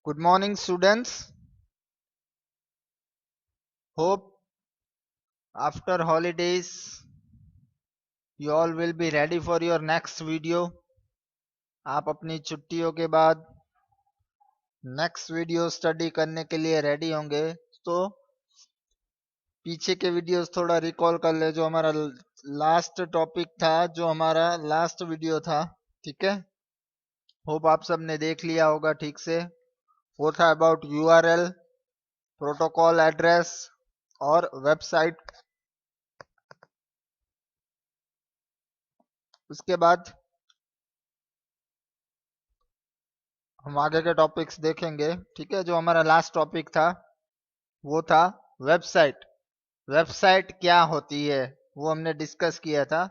Good morning, students. Hope after holidays you all will be ready for your next video. आप अपनी छुट्टियों के बाद नेक्स्ट वीडियो स्टडी करने के लिए रेडी होंगे। तो पीछे के वीडियोस थोड़ा रिकॉल कर ले, जो हमारा लास्ट टॉपिक था, जो हमारा लास्ट वीडियो था। ठीक है, होप आप सब ने देख लिया होगा ठीक से। वो था अबाउट यूआरएल, प्रोटोकॉल एड्रेस और वेबसाइट। उसके बाद हम आगे के टॉपिक्स देखेंगे। ठीक है, जो हमारा लास्ट टॉपिक था वो था वेबसाइट। वेबसाइट क्या होती है वो हमने डिस्कस किया था,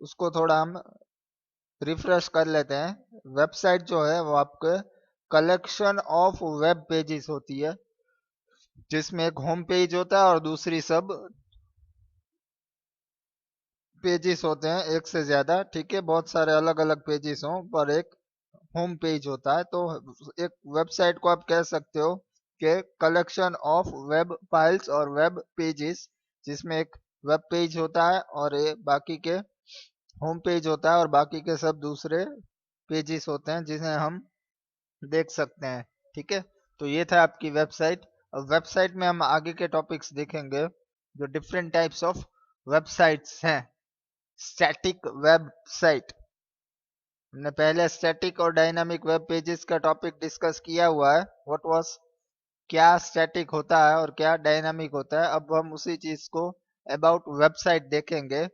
उसको थोड़ा हम रिफ्रेश कर लेते हैं। वेबसाइट जो है वो आपके कलेक्शन ऑफ वेब पेजेस होती है, जिसमें एक होम पेज होता है और दूसरी सब पेजेस होते हैं, एक से ज्यादा। ठीक है, बहुत सारे अलग अलग पेजेस हों पर एक होम पेज होता है। तो एक वेबसाइट को आप कह सकते हो कि कलेक्शन ऑफ वेब फाइल्स और वेब पेजेस, जिसमें एक वेब पेज होता है और बाकी के होम पेज होता है और बाकी के सब दूसरे पेजेस होते हैं जिन्हें हम देख सकते हैं। ठीक है, तो ये था आपकी वेबसाइट। अब वेबसाइट में हम आगे के टॉपिक्स देखेंगे, जो डिफरेंट टाइप्स ऑफ वेबसाइट्स हैं। स्टैटिक वेबसाइट, हमने पहले स्टैटिक और डायनामिक वेब पेजेस का टॉपिक डिस्कस किया हुआ है। व्हाट वाज, क्या स्टैटिक होता है और क्या डायनामिक होता है। अब हम उसी चीज को अबाउट वेबसाइट देखेंगे।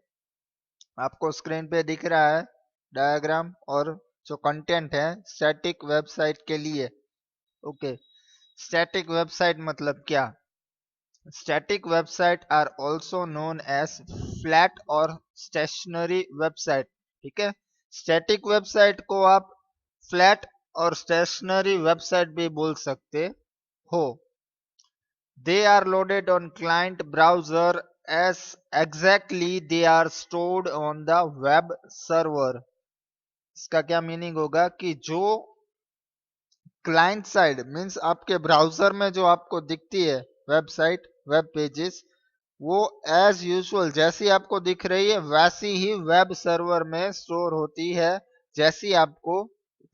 आपको स्क्रीन पे दिख रहा है डायग्राम और जो कंटेंट है स्टैटिक वेबसाइट के लिए। ओके, स्टैटिक वेबसाइट मतलब क्या? Static website are also known as flat और स्टेशनरी वेबसाइट। ठीक है, स्टैटिक वेबसाइट को आप फ्लैट और स्टेशनरी वेबसाइट भी बोल सकते हो। They are loaded on client browser as exactly they are stored on the web server। इसका क्या मीनिंग होगा कि जो क्लाइंट साइड मींस आपके ब्राउजर में जो आपको दिखती है वेबसाइट, वेब पेजेस, वो एज यूजुअल जैसी आपको दिख रही है वैसी ही वेब सर्वर में स्टोर होती है, जैसी आपको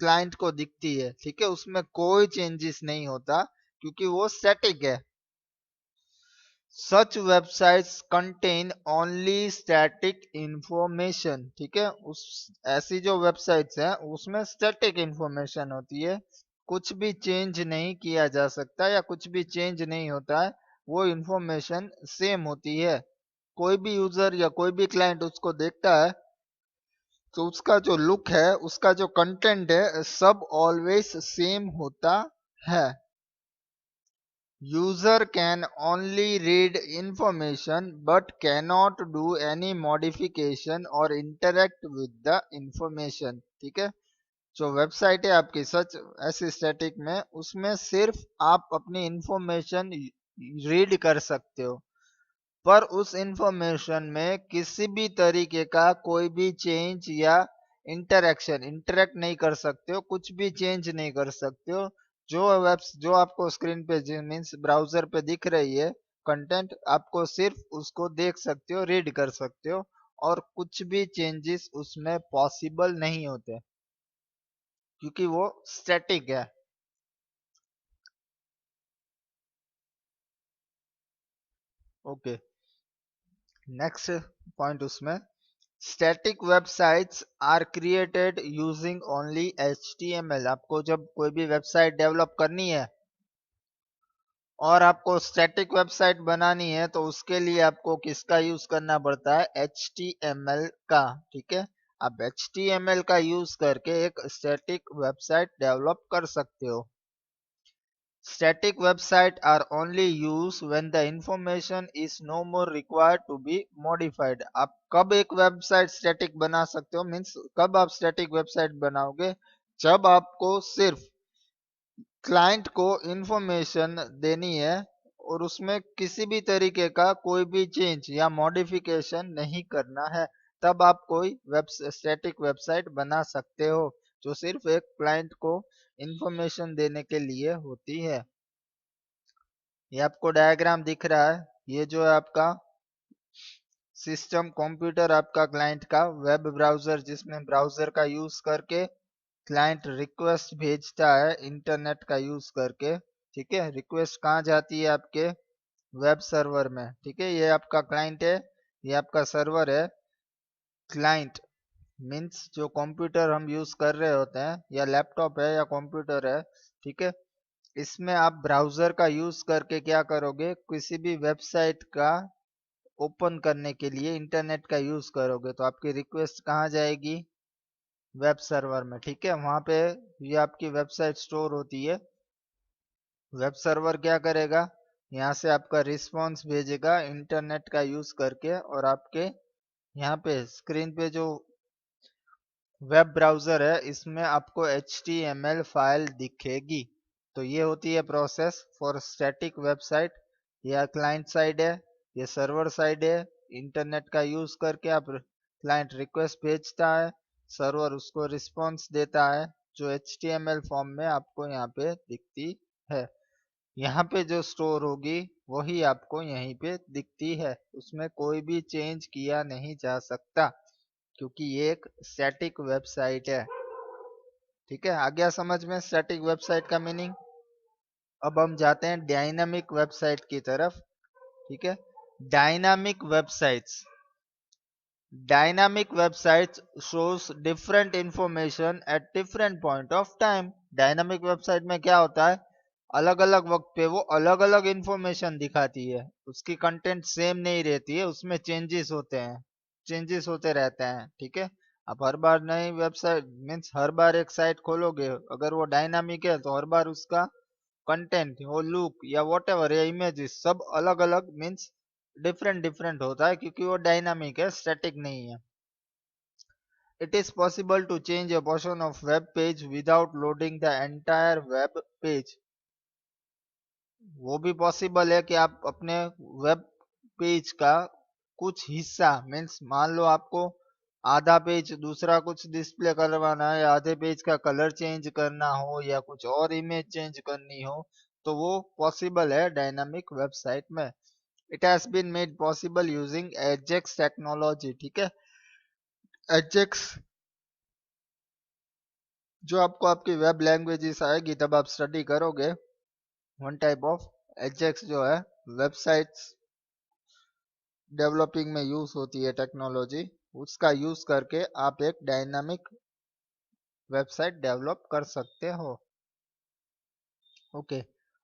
क्लाइंट को दिखती है। ठीक है, उसमें कोई चेंजेस नहीं होता क्योंकि वो स्टैटिक है। Such websites contain only static information। ठीक है, उस ऐसी जो वेबसाइट्स हैं उसमें स्टैटिक इंफॉर्मेशन होती है, कुछ भी चेंज नहीं किया जा सकता या कुछ भी चेंज नहीं होता है, वो इंफॉर्मेशन सेम होती है। कोई भी यूजर या कोई भी क्लाइंट उसको देखता है तो उसका जो लुक है, उसका जो कंटेंट है, सब ऑलवेज सेम होता है। User can only read information but cannot do any modification or interact with the information। ठीक है, जो वेबसाइट है आपकी सच ऐसी स्टैटिक में, उसमें सिर्फ आप अपनी इंफॉर्मेशन रीड कर सकते हो, पर उस इंफॉर्मेशन में किसी भी तरीके का कोई भी चेंज या इंटरेक्ट नहीं कर सकते हो, कुछ भी चेंज नहीं कर सकते हो। जो आपको स्क्रीन पे मीन्स ब्राउजर पे दिख रही है कंटेंट, आपको सिर्फ उसको देख सकते हो, रीड कर सकते हो, और कुछ भी चेंजेस उसमें पॉसिबल नहीं होते क्योंकि वो स्टैटिक है। ओके, नेक्स्ट पॉइंट उसमें, static websites are created using only HTML। आपको जब कोई भी वेबसाइट डेवलप करनी है और आपको स्टैटिक वेबसाइट बनानी है तो उसके लिए आपको किसका यूज करना पड़ता है? HTML का। ठीक है, आप HTML का यूज करके एक स्टैटिक वेबसाइट डेवलप कर सकते हो। Static websites are only used when the information is no more required to be modified। आप कब एक वेबसाइट स्टैटिक बना सकते हो, मीन्स कब आप स्टैटिक वेबसाइट बनाओगे? जब आपको सिर्फ क्लाइंट को इंफॉर्मेशन देनी है और उसमें किसी भी तरीके का कोई भी चेंज या मॉडिफिकेशन नहीं करना है, तब आप कोई वेब स्टैटिक वेबसाइट बना सकते हो। जो सिर्फ एक क्लाइंट को इंफॉर्मेशन देने के लिए होती है। ये आपको डायग्राम दिख रहा है, ये जो है आपका सिस्टम कंप्यूटर, आपका क्लाइंट का वेब ब्राउजर, जिसमें ब्राउजर का यूज करके क्लाइंट रिक्वेस्ट भेजता है इंटरनेट का यूज करके। ठीक है, रिक्वेस्ट कहाँ जाती है? आपके वेब सर्वर में। ठीक है, ये आपका क्लाइंट है, ये आपका सर्वर है। क्लाइंट मीन्स जो कंप्यूटर हम यूज कर रहे होते हैं, या लैपटॉप है या कंप्यूटर है। ठीक है, इसमें आप ब्राउजर का यूज करके क्या करोगे? किसी भी वेबसाइट का ओपन करने के लिए इंटरनेट का यूज करोगे, तो आपकी रिक्वेस्ट कहाँ जाएगी? वेब सर्वर में। ठीक है, वहां पे ये आपकी वेबसाइट स्टोर होती है। वेब सर्वर क्या करेगा? यहाँ से आपका रिस्पॉन्स भेजेगा इंटरनेट का यूज करके, और आपके यहाँ पे स्क्रीन पे जो वेब ब्राउजर है, इसमें आपको HTML फाइल दिखेगी। तो ये होती है प्रोसेस फॉर स्टैटिक वेबसाइट। या क्लाइंट साइड है, ये सर्वर साइड है। इंटरनेट का यूज करके आप क्लाइंट रिक्वेस्ट भेजता है, सर्वर उसको रिस्पॉन्स देता है, जो HTML फॉर्म में आपको यहाँ पे दिखती है। यहाँ पे जो स्टोर होगी वही आपको यहीं पे दिखती है, उसमें कोई भी चेंज किया नहीं जा सकता, क्योंकि ये एक स्टैटिक वेबसाइट है। ठीक है, आ गया समझ में स्टैटिक वेबसाइट का मीनिंग? अब हम जाते हैं डायनामिक वेबसाइट की तरफ। ठीक है, dynamic websites, dynamic websites shows different information at different point of time। Dynamic website में क्या होता है? अलग अलग वक्त पे वो अलग अलग इंफॉर्मेशन दिखाती है, उसकी कंटेंट सेम नहीं रहती है, उसमें चेंजेस होते हैं, चेंजेस होते रहते हैं। ठीक है, आप हर बार नई वेबसाइट मीन्स हर बार एक साइट खोलोगे, अगर वो डायनामिक है तो हर बार उसका कंटेंट, वो लुक या वॉटेवर या इमेजेस सब अलग अलग मीन्स डिफरेंट डिफरेंट होता है, क्योंकि वो डायनामिक है, स्टैटिक नहीं है। It is possible to change a portion of web page without loading the entire web page। वो भी पॉसिबल है कि आप अपने वेब पेज का कुछ हिस्सा मीन्स, मान लो आपको आधा पेज दूसरा कुछ डिस्प्ले करवाना है, आधे पेज का कलर चेंज करना हो, या कुछ और इमेज चेंज करनी हो, तो वो पॉसिबल है डायनामिक वेबसाइट में। It has been made possible using AJAX technology. ठीक है, एजेक्स जो आपको आपकी वेब लैंग्वेजेस आएगी तब आप स्टडी करोगे, वन टाइप ऑफ एजेक्स जो है वेबसाइट्स डेवलपिंग में यूज होती है टेक्नोलॉजी, उसका यूज करके आप एक डायनामिक वेबसाइट डेवलप कर सकते हो। ओके,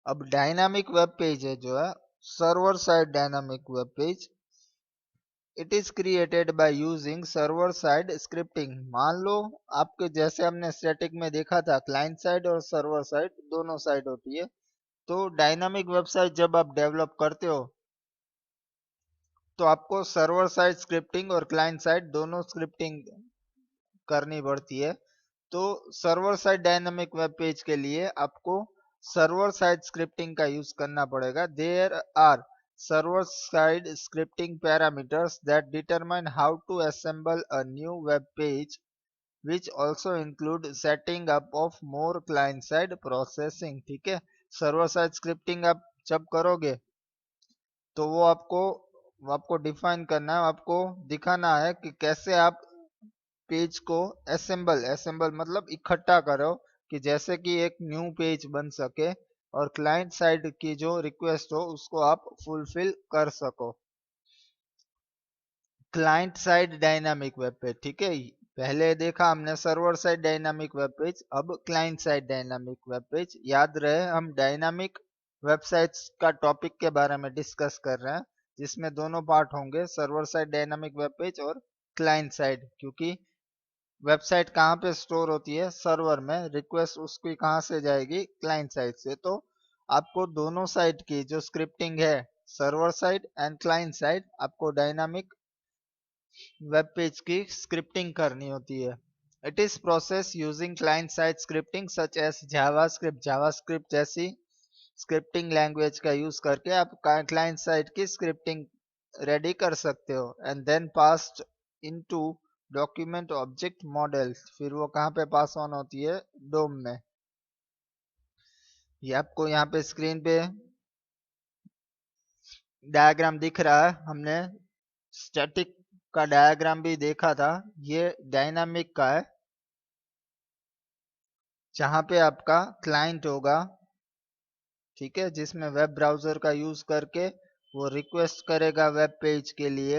अब डायनामिक वेब पेज है जो है server side dynamic web page. It is created by using server side scripting. मान लो आपके जैसे हमने स्टैटिक में देखा था, क्लाइंट साइड और सर्वर साइड दोनों साइड होती है। तो डायनामिक वेबसाइट जब आप डेवलप करते हो, तो आपको सर्वर साइड स्क्रिप्टिंग और क्लाइंट साइड दोनों स्क्रिप्टिंग करनी पड़ती है। तो server side dynamic web page के लिए आपको सर्वर साइड स्क्रिप्टिंग का यूज करना पड़ेगा। There are server side scripting parameters that determine how to assemble a new web page, which also include setting up of more client side processing। ठीक है, server side scripting आप जब करोगे तो वो आपको डिफाइन करना है, आपको दिखाना है कि कैसे आप पेज को असेंबल मतलब इकट्ठा करो, कि जैसे कि एक न्यू पेज बन सके और क्लाइंट साइड की जो रिक्वेस्ट हो उसको आप फुलफिल कर सको। Client side dynamic web page. ठीक है, पहले देखा हमने server side dynamic web page, अब client side dynamic web page. याद रहे हम डायनामिक वेबसाइट्स का टॉपिक के बारे में डिस्कस कर रहे हैं, जिसमें दोनों पार्ट होंगे, server side dynamic web page और क्लाइंट साइड। क्योंकि वेबसाइट कहाँ पे स्टोर होती है? सर्वर में। रिक्वेस्ट उसकी कहाँ से जाएगी? क्लाइंट साइड से। तो आपको दोनों साइड की जो स्क्रिप्टिंग है, server side and client side, आपको डायनामिक वेब पेज की स्क्रिप्टिंग करनी होती है। It is process using client side scripting such as JavaScript. JavaScript जैसी स्क्रिप्टिंग लैंग्वेज का यूज करके आप क्लाइंट साइड की स्क्रिप्टिंग रेडी कर सकते हो, and then passed into document object model, फिर वो कहाँ पे पास ऑन होती है, डोम में। ये आपको यहाँ पे स्क्रीन पे डायग्राम दिख रहा है। हमने स्टैटिक का डायग्राम भी देखा था, ये डायनामिक का है, जहां पे आपका क्लाइंट होगा, ठीक है, जिसमें वेब ब्राउजर का यूज करके वो रिक्वेस्ट करेगा वेब पेज के लिए।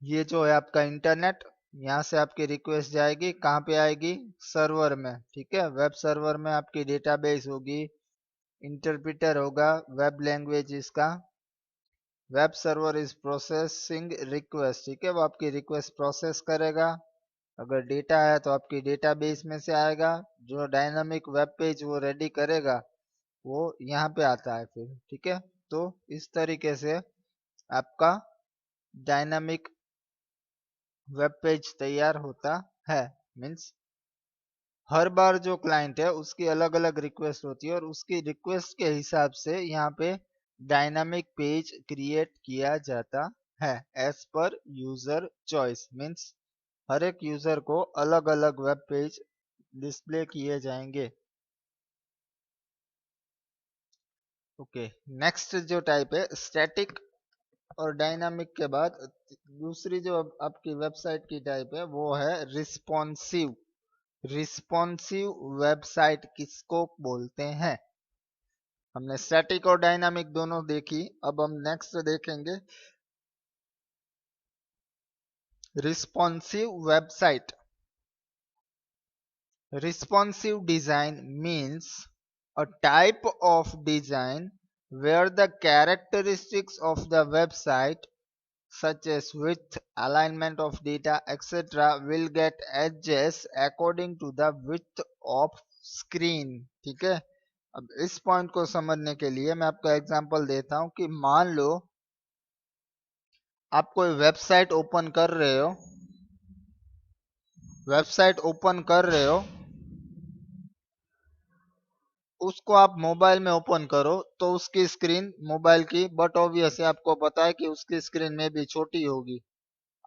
ये जो है आपका इंटरनेट, यहाँ से आपकी रिक्वेस्ट जाएगी, कहाँ पे आएगी, सर्वर में, ठीक है। वेब सर्वर में आपकी डेटाबेस होगी, इंटरप्रेटर होगा, वेब लैंग्वेज इसका। Web server is processing request, ठीक है, वो आपकी रिक्वेस्ट प्रोसेस करेगा। अगर डेटा है तो आपकी डेटाबेस में से आएगा। जो डायनामिक वेब पेज वो रेडी करेगा वो यहाँ पे आता है फिर, ठीक है। तो इस तरीके से आपका डायनामिक वेब पेज तैयार होता है। मीन्स हर बार जो क्लाइंट है उसकी अलग अलग रिक्वेस्ट होती है और उसकी रिक्वेस्ट के हिसाब से यहाँ पे डायनामिक पेज क्रिएट किया जाता है as per user choice. Means हर एक यूजर को अलग अलग वेब पेज डिस्प्ले किए जाएंगे। ओके, नेक्स्ट जो टाइप है स्टैटिक और डायनामिक के बाद दूसरी जो आपकी वेबसाइट की टाइप है वो है रिस्पॉन्सिव। रिस्पॉन्सिव वेबसाइट किसको बोलते हैं? हमने स्टैटिक और डायनामिक दोनों देखी, अब हम नेक्स्ट देखेंगे responsive website. Responsive design means a type of design where the characteristics of the website, such as width, alignment of data, etc., will get adjusted according to the width of screen। ठीक है, अब इस point को समझने के लिए मैं आपको एग्जांपल देता हूं कि मान लो आप कोई वेबसाइट ओपन कर रहे हो, वेबसाइट ओपन कर रहे हो, उसको आप मोबाइल में ओपन करो तो उसकी स्क्रीन मोबाइल की, बट ऑब्वियस है आपको पता है कि उसकी स्क्रीन में भी छोटी होगी।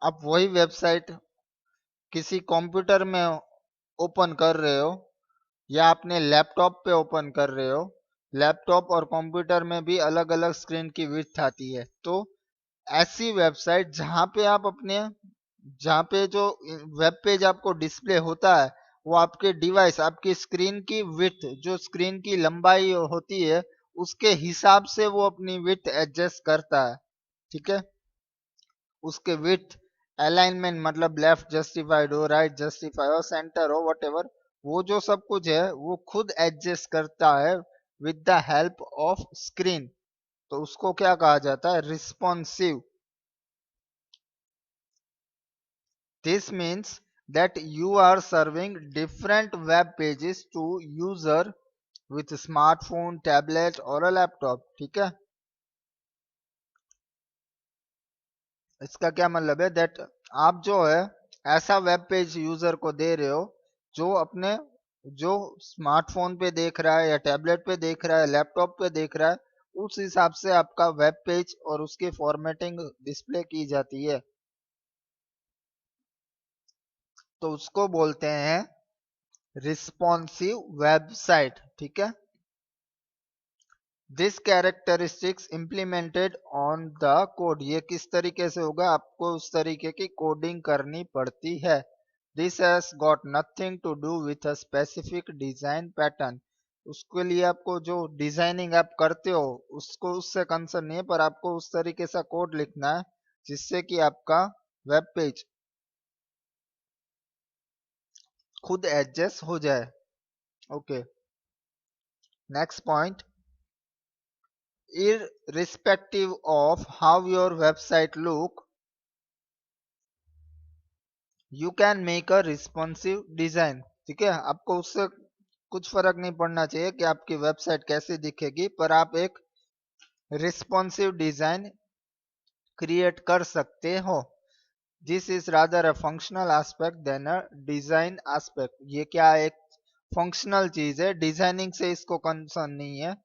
आप वही वेबसाइट किसी कंप्यूटर में ओपन कर रहे हो या अपने लैपटॉप पे ओपन कर रहे हो, लैपटॉप और कंप्यूटर में भी अलग अलग स्क्रीन की विड्थ आती है। तो ऐसी वेबसाइट जहां पे आप अपने, जहाँ पे जो वेब पेज आपको डिस्प्ले होता है वो आपके डिवाइस, आपकी स्क्रीन की विड्थ, जो स्क्रीन की लंबाई होती है उसके हिसाब से वो अपनी विड्थ एडजस्ट करता है, ठीक है। उसके विड्थ, अलाइनमेंट मतलब लेफ्ट जस्टिफाइड हो, राइट जस्टिफाइड हो, सेंटर हो, वटेवर, वो जो सब कुछ है वो खुद एडजस्ट करता है with the help of screen. तो उसको क्या कहा जाता है, responsive. This means that you are serving different web pages to user with smartphone, tablet और a laptop, ठीक है। इसका क्या मतलब है, दैट आप जो है ऐसा वेब पेज यूजर को दे रहे हो जो अपने, जो स्मार्टफोन पे देख रहा है या टैबलेट पे देख रहा है, लैपटॉप पे देख रहा है, उस हिसाब से आपका वेब पेज और उसकी फॉर्मेटिंग डिस्प्ले की जाती है। तो उसको बोलते हैं रिस्पॉन्सिव वेबसाइट, ठीक है। This characteristics implemented on the code, ये किस तरीके से होगा, आपको उस तरीके की कोडिंग करनी पड़ती है। This has got nothing to do with a specific design pattern, उसके लिए आपको जो डिजाइनिंग आप करते हो उसको, उससे कंसर्न नहीं है, पर आपको उस तरीके से कोड लिखना है जिससे कि आपका वेब पेज खुद एडजस्ट हो जाए। Okay, next point, irrespective of how your website look, you can make a responsive design। ठीक है, आपको उससे कुछ फर्क नहीं पड़ना चाहिए कि आपकी वेबसाइट कैसी दिखेगी, पर आप एक रिस्पॉन्सिव डिजाइन क्रिएट कर सकते हो। This is rather a functional aspect than a design aspect, ये क्या एक फंक्शनल चीज है, डिजाइनिंग से इसको कंसर्न नहीं है।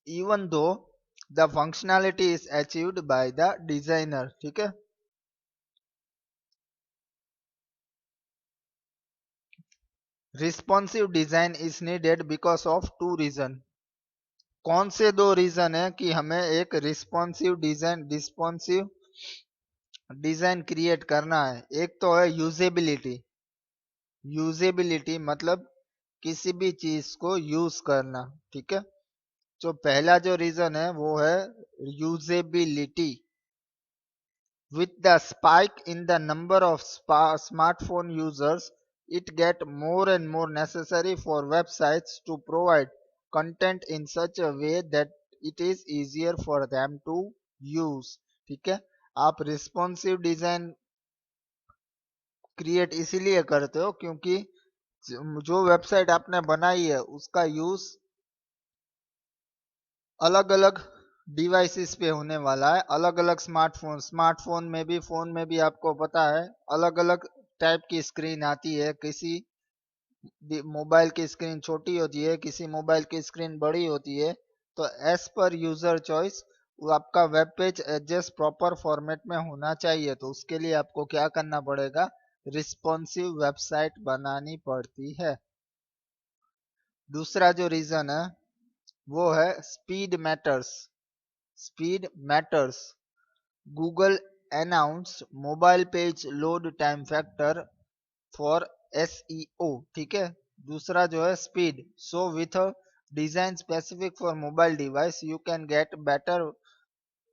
even though the functionality is achieved by the designer. ठीक है, responsive design is needed because of two reason. कौन से दो रीजन है कि हमें एक रिस्पॉन्सिव डिजाइन क्रिएट करना है? एक तो है यूजेबिलिटी। यूजेबिलिटी मतलब किसी भी चीज को यूज करना। ठीक है, जो पहला जो रीजन है वो है usability. With the spike in the number of smartphone users, it get more and more necessary for websites to provide content in such a way that it is easier for them to use। ठीक है, आप responsive design create इसीलिए करते हो क्योंकि जो website आपने बनाई है उसका यूज अलग अलग डिवाइसेस पे होने वाला है। अलग अलग स्मार्टफोन में भी आपको पता है अलग अलग टाइप की स्क्रीन आती है। किसी मोबाइल की स्क्रीन छोटी होती है, किसी मोबाइल की स्क्रीन बड़ी होती है। तो एज पर यूजर चॉइस वो आपका web page adjust proper format में होना चाहिए। तो उसके लिए आपको क्या करना पड़ेगा? रिस्पॉन्सिव वेबसाइट बनानी पड़ती है। दूसरा जो रीजन है वो है speed matters. Speed matters. Google announced mobile page load time factor for SEO। ठीक है, दूसरा जो है speed. So with design specific for mobile device you can get better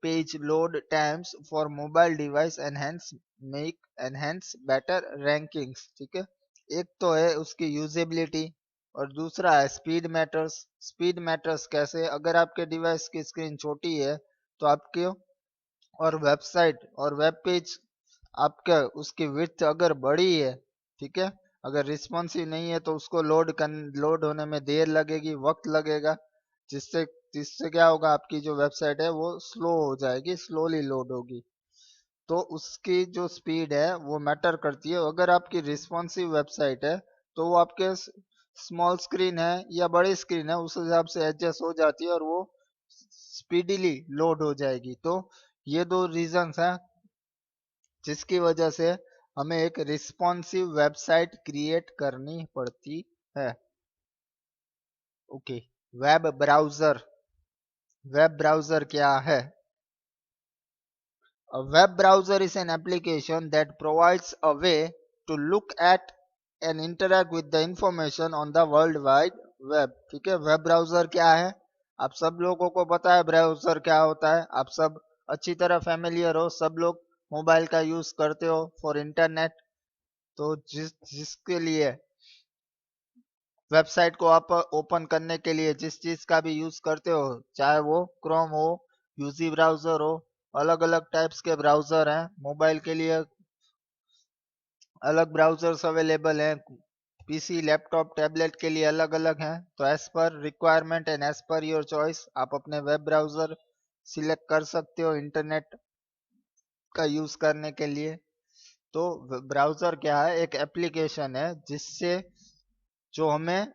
page load times for mobile device enhance better rankings. ठीक है, एक तो है उसकी यूजेबिलिटी और दूसरा है स्पीड मैटर्स। स्पीड मैटर्स कैसे? अगर आपके डिवाइस की स्क्रीन छोटी है तो आपके और वेबसाइट और वेब पेज आपका उसकी विड्थ अगर बड़ी है, ठीक है, अगर रिस्पॉन्सिव नहीं है तो उसको लोड होने में देर लगेगी, वक्त लगेगा, जिससे जिससे क्या होगा? आपकी जो वेबसाइट है वो स्लो हो जाएगी, स्लोली लोड होगी। तो उसकी जो स्पीड है वो मैटर करती है। अगर आपकी रिस्पॉन्सिव वेबसाइट है तो वो आपके स्मॉल स्क्रीन है या बड़ी स्क्रीन है उस हिसाब से एडजस्ट हो जाती है और वो स्पीडीली लोड हो जाएगी। तो ये दो रीजंस हैं जिसकी वजह से हमें एक रिस्पॉन्सिव वेबसाइट क्रिएट करनी पड़ती है। Okay, web browser. Web browser क्या है? A web browser is an application that provides a way to look at and interact with the information on the world wide web। ठीक है, web browser क्या है? आप सब लोगों को पता है ब्राउजर क्या होता है, आप सब अच्छी तरह फैमिलियर हो, सब लोग मोबाइल का यूज करते हो फॉर इंटरनेट। तो जिसके लिए वेबसाइट को आप ओपन करने के लिए जिस चीज का भी यूज करते हो, चाहे वो क्रोम हो, यूजी ब्राउजर हो, अलग अलग टाइप्स के ब्राउजर हैं। मोबाइल के लिए अलग ब्राउजर्स अवेलेबल हैं, पीसी लैपटॉप टैबलेट के लिए अलग अलग हैं। तो as per requirement and as per your choice आप अपने वेब ब्राउजर सिलेक्ट कर सकते हो इंटरनेट का यूज करने के लिए। तो ब्राउजर क्या है? एक एप्लीकेशन है जिससे जो हमें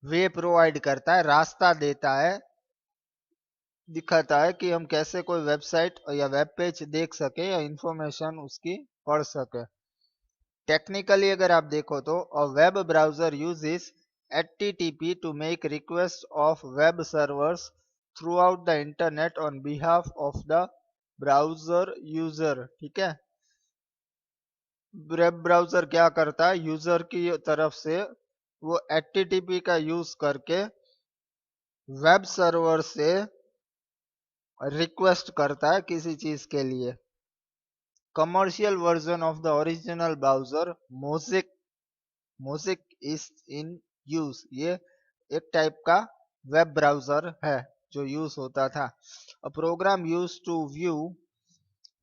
वे प्रोवाइड करता है, रास्ता देता है, दिखाता है कि हम कैसे कोई वेबसाइट या वेब पेज देख सके या इंफॉर्मेशन उसकी पढ़ सके। टेक्निकली अगर आप देखो तो a web browser uses HTTP to make request of web servers throughout the internet on behalf of the browser user. ठीक है, वेब ब्राउजर क्या करता है? यूजर की तरफ से वो HTTP का यूज करके वेब सर्वर से रिक्वेस्ट करता है किसी चीज के लिए। Commercial version of the original browser Mosaic is in use. ये एक टाइप का वेब ब्राउजर है जो यूज होता था। A program use to view,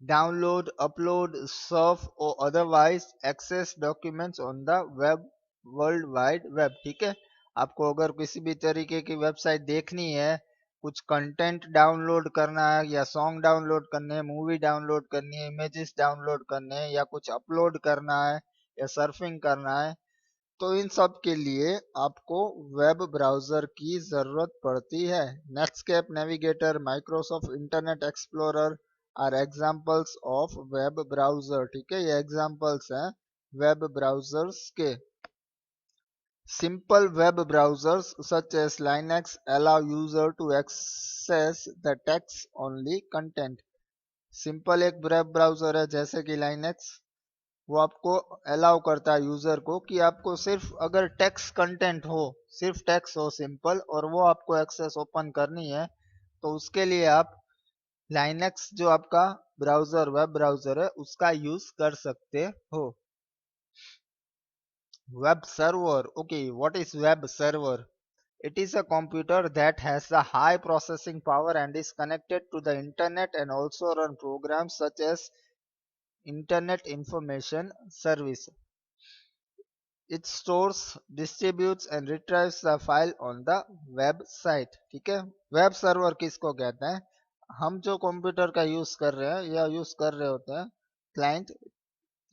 download, upload, surf और otherwise access documents on the web, world wide web. ठीक है, आपको अगर किसी भी तरीके की वेबसाइट देखनी है, कुछ कंटेंट डाउनलोड करना है या सॉन्ग डाउनलोड करने हैं, मूवी डाउनलोड करनी है, इमेजेस डाउनलोड करने हैं या कुछ अपलोड करना है या सर्फिंग करना है, तो इन सब के लिए आपको वेब ब्राउजर की जरूरत पड़ती है। Netscape Navigator, Microsoft Internet Explorer are examples of web browser. ठीक है, ये एग्जांपल्स हैं वेब ब्राउजर्स के। Simple web browsers such as Linux allow user to access the text-only content. Simple एक वेब ब्राउजर है जैसे कि Linux, वो आपको अलाउ करता है यूजर को कि आपको सिर्फ अगर टेक्स्ट कंटेंट हो, सिर्फ टेक्स्ट हो सिंपल, और वो आपको एक्सेस ओपन करनी है, तो उसके लिए आप Linux जो आपका ब्राउजर वेब ब्राउजर है उसका यूज कर सकते हो। Web server. Okay, what is web server? It is a computer that has a high processing power and is connected to the internet and also run programs such as Internet Information Service. It stores, distributes and retrieves the file on the website. ठीक है, web server किसको कहते हैं? हम जो computer का use कर रहे हैं या यूज कर रहे होते हैं क्लाइंट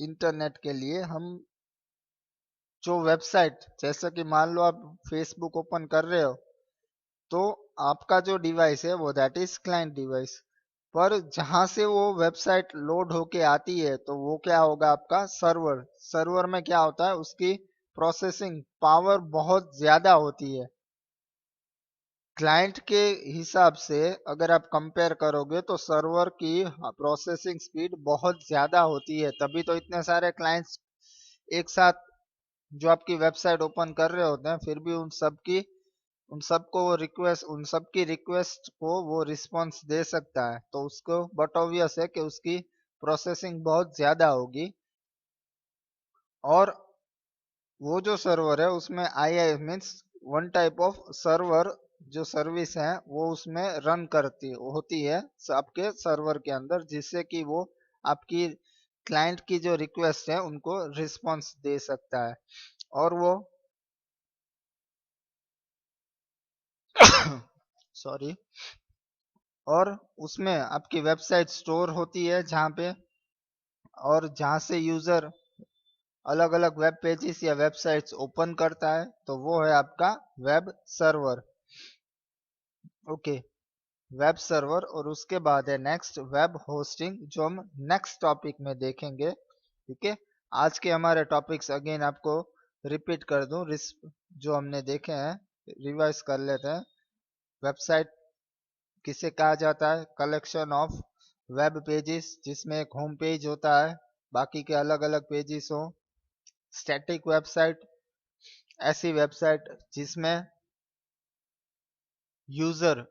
इंटरनेट के लिए, हम जो वेबसाइट, जैसे कि मान लो आप फेसबुक ओपन कर रहे हो, तो आपका जो डिवाइस है वो दैट इज क्लाइंट डिवाइस, पर जहां से वो वेबसाइट लोड होके आती है तो वो क्या होगा आपका सर्वर। सर्वर में क्या होता है, उसकी प्रोसेसिंग पावर बहुत ज्यादा होती है। क्लाइंट के हिसाब से अगर आप कंपेयर करोगे तो सर्वर की प्रोसेसिंग स्पीड बहुत ज्यादा होती है, तभी तो इतने सारे क्लाइंट्स एक साथ जो आपकी वेबसाइट ओपन कर रहे होते हैं, फिर भी उन सबको वो रिक्वेस्ट, उन सबकी रिक्वेस्ट को वो रिस्पॉन्स दे सकता है, तो उसको बट ऑब्वियस है कि उसकी प्रोसेसिंग बहुत ज्यादा होगी। और वो जो सर्वर है उसमें I means one type of server जो सर्विस है वो उसमें रन करती होती है आपके सर्वर के अंदर, जिससे कि वो आपकी क्लाइंट की जो रिक्वेस्ट है उनको रिस्पॉन्स दे सकता है। और वो सॉरी, और उसमें आपकी वेबसाइट स्टोर होती है जहाँ पे, और जहाँ से यूजर अलग अलग वेब पेजेस या वेबसाइट्स ओपन करता है, तो वो है आपका web server. Okay, web server. और उसके बाद है नेक्स्ट वेब होस्टिंग, जो हम नेक्स्ट टॉपिक में देखेंगे। ठीक है, आज के हमारे टॉपिक्स अगेन आपको रिपीट कर दूं, जो हमने देखे हैं रिवाइज कर लेते हैं। वेबसाइट किसे कहा जाता है? कलेक्शन ऑफ वेब पेजेस जिसमें एक होम पेज होता है, बाकी के अलग अलग पेजेस हो। स्टैटिक वेबसाइट, ऐसी वेबसाइट जिसमें यूजर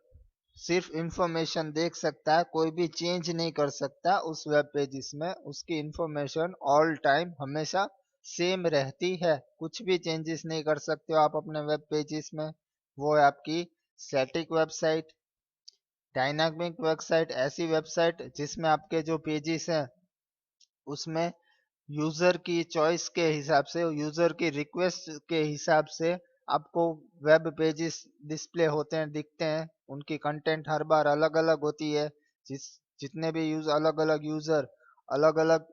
सिर्फ इंफॉर्मेशन देख सकता है, कोई भी चेंज नहीं कर सकता उस वेब पेजेस में, उसकी इंफॉर्मेशन ऑल टाइम हमेशा सेम रहती है, कुछ भी चेंजेस नहीं कर सकते हो आप अपने वेब पेजेस में। वो है आपकी स्टैटिक वेबसाइट। डायनामिक वेबसाइट, ऐसी वेबसाइट जिसमें आपके जो पेजेस हैं उसमें यूजर की चॉइस के हिसाब से, यूजर की रिक्वेस्ट के हिसाब से आपको वेब पेजेस डिस्प्ले होते हैं, दिखते हैं। उनकी कंटेंट हर बार अलग अलग होती है, जितने भी अलग अलग यूजर अलग अलग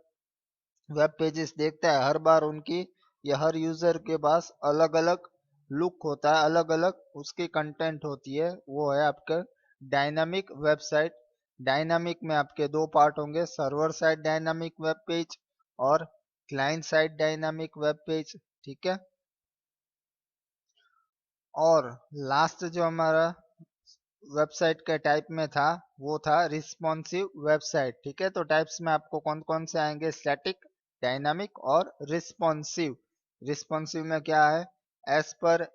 वेब पेजेस देखता है, हर बार उनकी या हर यूजर के पास अलग अलग लुक होता है, अलग अलग उसकी कंटेंट होती है। वो है आपका डायनामिक वेबसाइट। डायनामिक में आपके दो पार्ट होंगे, server side dynamic web page और client side dynamic web page. ठीक है, और लास्ट जो हमारा वेबसाइट के टाइप में था वो था रिस्पॉन्सिव वेबसाइट। ठीक है, तो टाइप्स में आपको कौन कौन से आएंगे? स्टैटिक, डायनामिक और रिस्पॉन्सिव। रिस्पॉन्सिव में क्या है? एज पर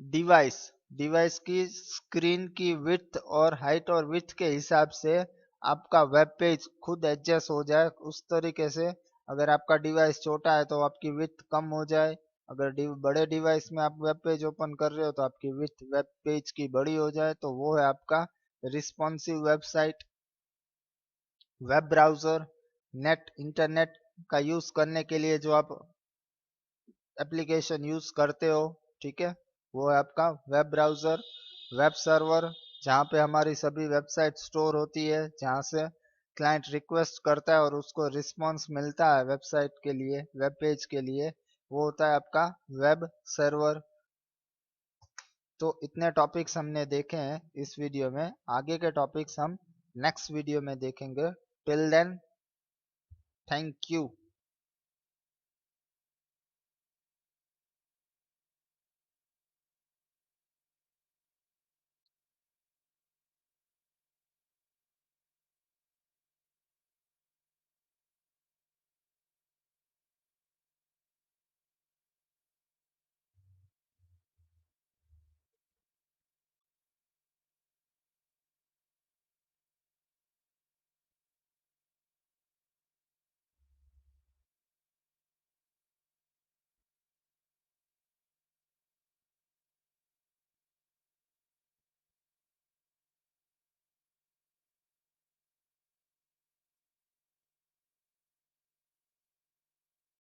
डिवाइस, डिवाइस की स्क्रीन की विड्थ और हाइट और विड्थ के हिसाब से आपका वेब पेज खुद एडजस्ट हो जाए उस तरीके से। अगर आपका डिवाइस छोटा है तो आपकी विड्थ कम हो जाए, अगर बड़े डिवाइस में आप वेब पेज ओपन कर रहे हो तो आपकी विड्थ वेब पेज की बड़ी हो जाए, तो वो है आपका responsive website. Web browser, net internet का यूज करने के लिए जो आप एप्लीकेशन यूज करते हो, ठीक है, वो है आपका वेब ब्राउजर। वेब सर्वर, जहाँ पे हमारी सभी वेबसाइट स्टोर होती है, जहाँ से क्लाइंट रिक्वेस्ट करता है और उसको रिस्पॉन्स मिलता है वेबसाइट के लिए, वेब पेज के लिए। वो होता है आपका वेब सर्वर। तो इतने टॉपिक्स हमने देखे हैं इस वीडियो में, आगे के टॉपिक्स हम नेक्स्ट वीडियो में देखेंगे। Till then, thank you.